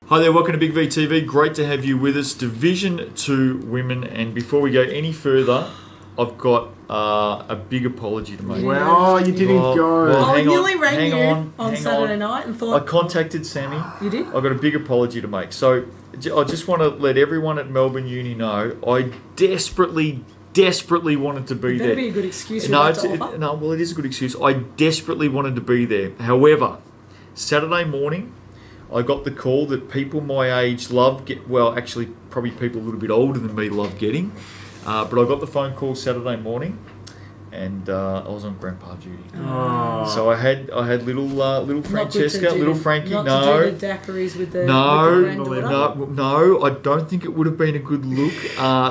Hi there, welcome to Big V TV. Great to have you with us. Division 2 women, and before we go any further, I've got a big apology to make. Well, you didn't go. Well, I hang nearly on, rang hang you on Saturday night and thought... I contacted Sammy. You did? I've got a big apology to make. So I just want to let everyone at Melbourne Uni know I desperately wanted to be there. Better be a good excuse. Well, it is a good excuse. I desperately wanted to be there. However, Saturday morning, I got the call that people my age actually probably people a little bit older than me love getting. But I got the phone call Saturday morning, and I was on grandpa duty. Oh. So I had little Francesca, little Frankie. Not no, to do the daiquiris with the no, I don't think it would have been a good look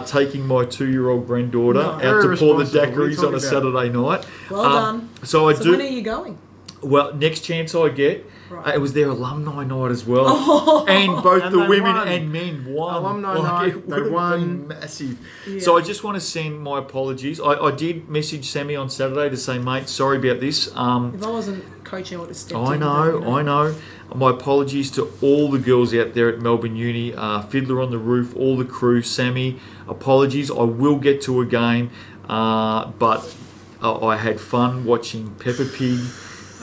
taking my 2-year-old granddaughter out to pour the daiquiris on a Saturday night. Well done. So when are you going? Well, next chance I get. Right. It was their alumni night as well, and both the women and men won. Alumni night, they won. Massive. Yeah. So I just want to send my apologies. I did message Sammy on Saturday to say, mate, sorry about this. If I wasn't coaching, I would have stepped in. I know. My apologies to all the girls out there at Melbourne Uni, Fiddler on the Roof, all the crew, Sammy. Apologies. I will get to a game, but I had fun watching Peppa Pig.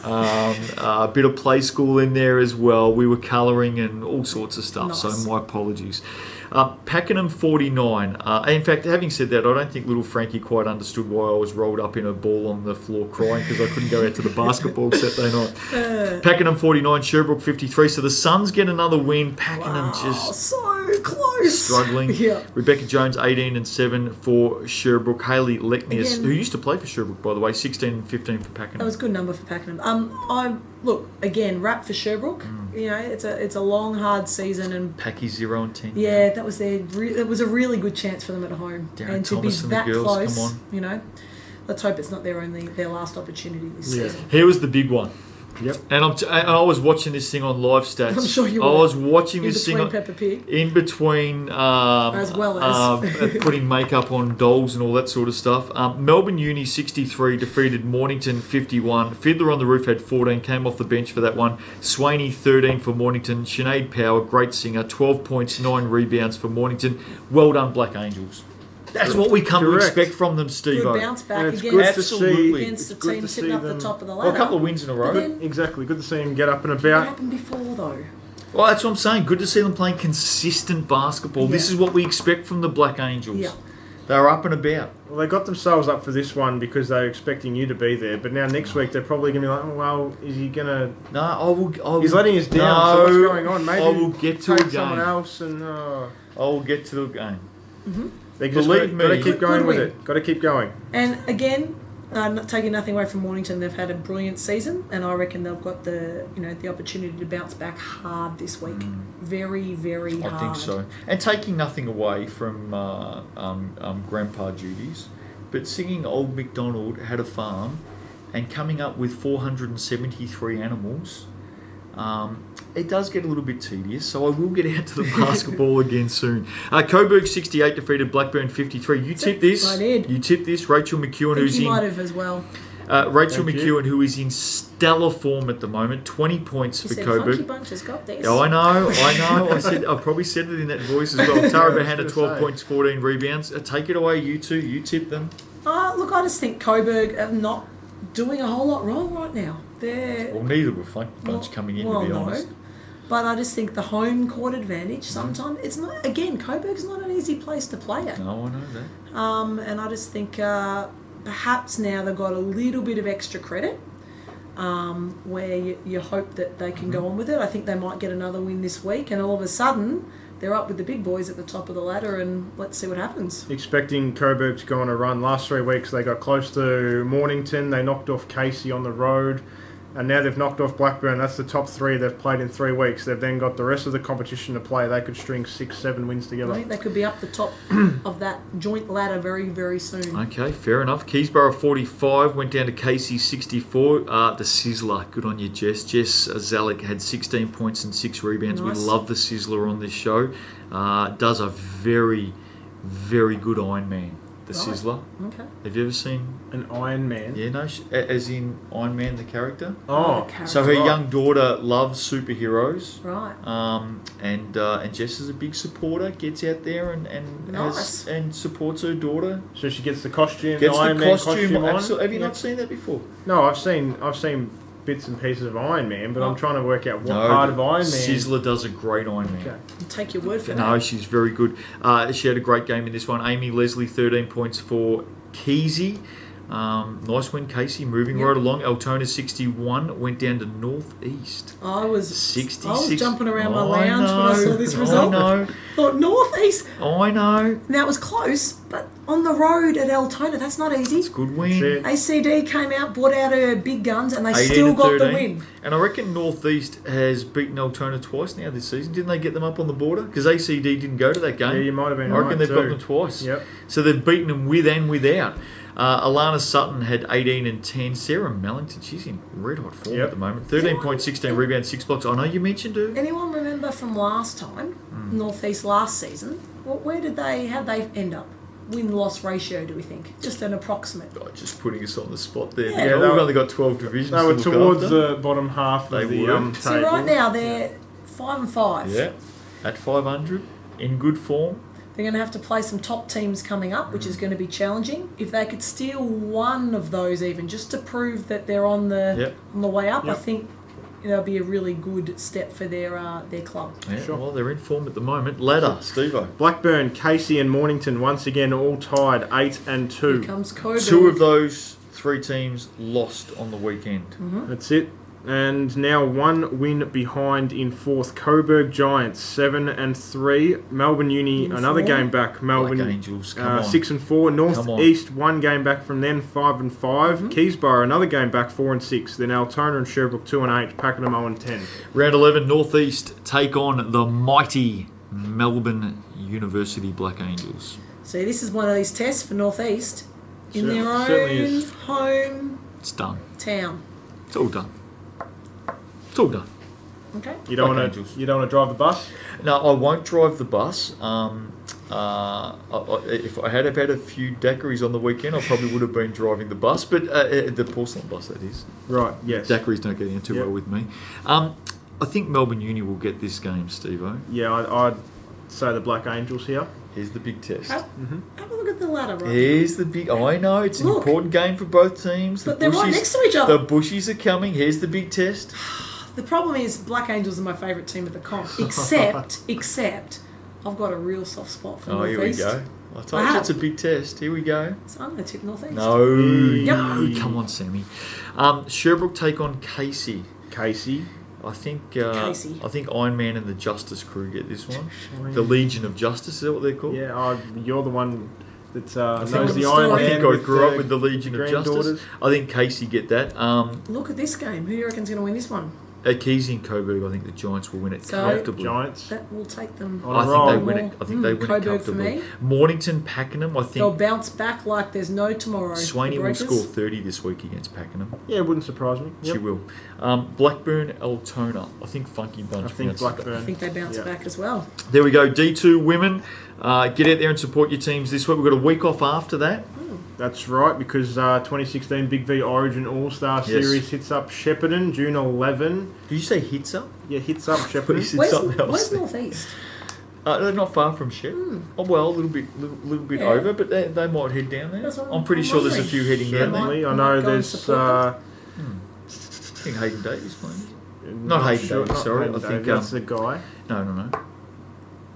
A bit of play school in there as well. We were colouring and all sorts of stuff. Nice. So my apologies. Pakenham 49. In fact, having said that, I don't think little Frankie quite understood why I was rolled up in a ball on the floor crying because I couldn't go out to the basketball Saturday night. Pakenham 49, Sherbrooke 53. So the Suns get another win. Pakenham just so close. struggling. Yeah. Rebecca Jones 18 and 7 for Sherbrooke. Hayley Lecknius, Again, who used to play for Sherbrooke by the way, 16 and 15 for Pakenham. That was a good number for Pakenham. Look again, rap for Sherbrooke. You know, it's a long, hard season, and Packy 0 and 10. yeah, that was it was a really good chance for them at home, Darren and to Thomas be and the that girls, close. come on. You know, let's hope it's not their last opportunity this season. Here was the big one. Yep. And I was watching this thing on live stats. I'm sure you were. I was watching this thing between Peppa Pig. in between As well as putting makeup on dolls and all that sort of stuff. Melbourne Uni 63 defeated Mornington 51. Fiddler on the Roof had 14, came off the bench for that one. Swaney 13 for Mornington. Sinead Power, great singer, 12 points, 9 rebounds for Mornington. Well done, Black Angels. That's what we come to expect from them, Steve-O. Good bounce back It's against, good to see. against a It's good team to sitting see up the them. top of the Well, ladder. a couple of wins in a row. But then, Exactly. Good to see him get up and what about. happened before though? Well, that's what I'm saying. Good to see them playing consistent basketball. Yeah. This is what we expect from the Black Angels. Yeah. They're up and about. Well, they got themselves up for this one because they're expecting you to be there. But now next week they're probably going to be like, oh, well, is he going to... No, I will. He's letting us down. No, So what's going on? Maybe I will get to a take someone game. else and... I will get to the game. They just Believe got to me. keep going Good with win. it. Got to keep going. And again, not taking nothing away from Mornington, they've had a brilliant season, and I reckon they've got the opportunity to bounce back hard this week. Very, very hard. I think so. And taking nothing away from grandpa duties, but singing Old MacDonald Had a Farm and coming up with 473 animals, it does get a little bit tedious, so I will get out to the basketball again soon. Coburg 68 defeated Blackburn 53. You tipped this. I did. You tipped this. Rachel McEwen, I think who's you in... might have as well. Rachel Thank McEwen, you. who is in stellar form at the moment, 20 points He for said, Funky Coburg. Bunch has got this. Oh, I know. I probably said it in that voice as well. Tara Yeah, I Bahana, was 12 gonna say. points, 14 rebounds. Take it away, you two. You tip them. Look, I just think Coburg are not doing a whole lot wrong right now. They're Well, neither were Funky Bunch coming in, to be honest. But I just think the home court advantage sometimes it's not. Again, Coburg's not an easy place to play at. No, I know that. And I just think perhaps now they've got a little bit of extra credit where you hope that they can go on with it. I think they might get another win this week, and all of a sudden they're up with the big boys at the top of the ladder, and let's see what happens. Expecting Coburg to go on a run. Last 3 weeks they got close to Mornington. They knocked off Casey on the road. And now they've knocked off Blackburn. That's the top 3 they've played in 3 weeks. They've then got the rest of the competition to play. They could string 6-7 wins together. I think they could be up the top of that joint ladder very, very soon. Okay, fair enough. Keysborough 45 went down to Casey 64. The Sizzler, good on you, Jess. Jess Zalek had 16 points and 6 rebounds. Nice. We love the Sizzler on this show. Does a very, very good Iron Man. the Right. Sizzler. Okay. Have you ever seen? An Iron Man. Yeah, no, as in Iron Man, the character. Oh, Okay. So her Right. young daughter loves superheroes. Right. And Jess is a big supporter. Gets out there and Nice. and supports her daughter. so she gets the costume, Gets the Iron the Man costume. on. Absolutely. Have you Yeah. not seen that before? No, I've seen bits and pieces of Iron Man, but Oh. I'm trying to work out what No, part of Iron Man. Sizzler does a great Iron Man. Okay. I'll take your word for No, that. she's very good. She had a great game in this one. Amy Leslie, 13 points for Keezy. Nice win, Casey. Moving Yep. right along. Altona 61 went down to Northeast. I was 66. jumping around my I lounge when I saw this know, result. I know. Thought Northeast. I know. Now it was close, but on the road at Altona, that's not easy. It's a good win. That's it. ACD came out, brought out her big guns, and they 18 still and got the 13. win. And I reckon Northeast has beaten Altona twice now this season. Didn't they get them up on the border? Because ACD didn't go to that game. Yeah, you might have been I reckon right they've too. got them twice. Yep. So they've beaten them with and without. Alana Sutton had 18 and 10. Sarah Mellington, she's in red hot form Yep. at the moment. 13 points, 16 rebounds, 6 blocks. I know you mentioned her. Anyone remember from last time, Northeast last season? Where did how'd they end up? Win-loss ratio, do we think? Just an approximate. Oh, just putting us on the spot there. Yeah. Yeah, We've only got 12 divisions They to were look towards after. the bottom half They of the were. So table. right now they're 5 and 5. Yeah, at 500, in good form. They're going to have to play some top teams coming up, which is going to be challenging. If they could steal one of those, even just to prove that they're on the Yep. way up, I Yep. think that'll be a really good step for their club. Yeah, Sure. well, they're in form at the moment. Ladder, Steve-O. Blackburn, Casey, and Mornington once again all tied 8 and 2. Here comes Coburg. 2 of those 3 teams lost on the weekend. That's it. And now 1 win behind in 4th. Coburg Giants 7 and 3. Melbourne Uni In another form. game back. Melbourne Black Angels, come on. 6 and 4. North on. East 1 game back from then 5 and 5. Keysborough another game back 4 and 6. Then Altona and Sherbrooke 2 and 8. Pakenham 0 and 10. Round 11, Northeast take on the mighty Melbourne University Black Angels. See, this is one of these tests for Northeast in their Certainly own is. home It's done. town. It's all done. It's all done. Okay. You don't Black want to. Angels. You don't want to drive the bus. No, I won't drive the bus. If I had have had a few daiquiris on the weekend, I probably would have been driving the bus, but the porcelain bus, that is. Right. Yes. Daiquiris don't get in too Yep. well with me. I think Melbourne Uni will get this game, Steve-O. Yeah, I'd say the Black Angels here. Here's the big test. Have a look at the ladder, right? Here's the big... I know, it's an Look. important game for both teams. But they're right next to each other. The Bushies are coming. Here's the big test. The problem is Black Angels are my favourite team at the comp, except I've got a real soft spot for Oh, here we Northeast. go. I told I you have. it's a big test. Here we go. So I'm going to tip Northeast. No, Yep. no, come on, Sammy. Sherbrooke take on Casey. Casey. I think Casey. I think Iron Man and the Justice Crew get this one. The Legion of Justice, is that what they're called? Yeah, you're the one that I knows think, the story. Iron I Man. think I with grew up with the Legion of Justice. granddaughters. I think Casey get that. Look at this game. Who do you reckon's going to win this one? At Keezy and Coburg, I think the Giants will win it So- comfortably. Giants. That will take them. On I a think roll. they win it. I think they win it Coburg for comfortably. me. Mornington, Pakenham, I They'll think bounce back like there's no tomorrow. Swaney The will Breakers. score 30 this week against Pakenham. Yeah, it wouldn't surprise me. She Yep. will. Blackburn, Altona. I think Funky Bunch. I think bounces back. Blackburn. I think they bounce Yeah. back as well. There we go. D2 women. Get out there and support your teams this week. We've got a week off after that. That's right, because 2016 Big V Origin All-Star Yes. Series hits up Shepparton, June 11. Did you say hits up? Yeah, hits up Please. Shepparton. It's Where's, something else where's there. Northeast? They're not far from Shep. Oh, well, a little bit Yeah. over, but they might head down there. That's what I'm pretty I'm sure there's a wondering. few heading down there. Certainly, I Might know go and there's... support I think Hayden Davies playing. Not Hayden Davies, not sorry, Hayden I think, Davies, that's the guy. No.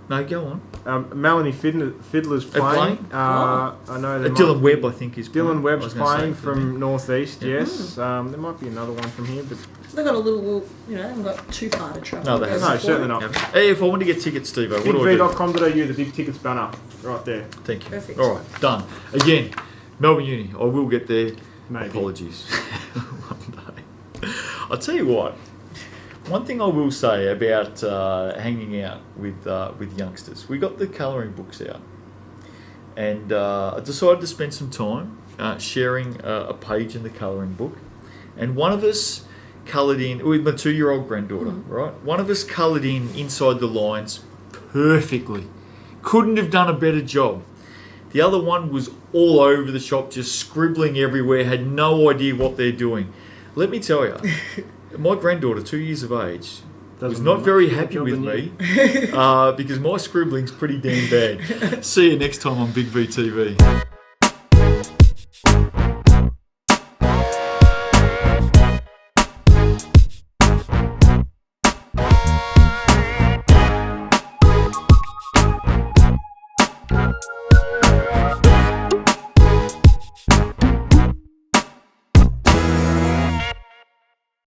No, go on. Melanie Fiddler's playing. playing? I know there Dylan might- Webb, I think, is playing. Dylan I Webb's was gonna say playing for me. from Northeast, Yeah. yes. There might be another one from here, but They've got a little, they haven't got too far to travel. No, they Go haven't. no, support certainly it. not. Yeah. Hey, if I want to get tickets, Steve-O, what do I do? bigv.com.au, the big tickets banner, right there. Thank you. Perfect. All right, done. Again, Melbourne Uni. I will get there. Maybe. Apologies. One day. I'll tell you what. One thing I will say about hanging out with youngsters, we got the colouring books out, and I decided to spend some time sharing a page in the colouring book, and one of us coloured in with my 2-year-old granddaughter. Right, one of us coloured in inside the lines perfectly. Couldn't have done a better job. The other one was all over the shop, just scribbling everywhere, had no idea what they're doing. Let me tell you, my granddaughter, 2 years of age, was not very happy with me because my scribbling's pretty damn bad. See you next time on Big V TV.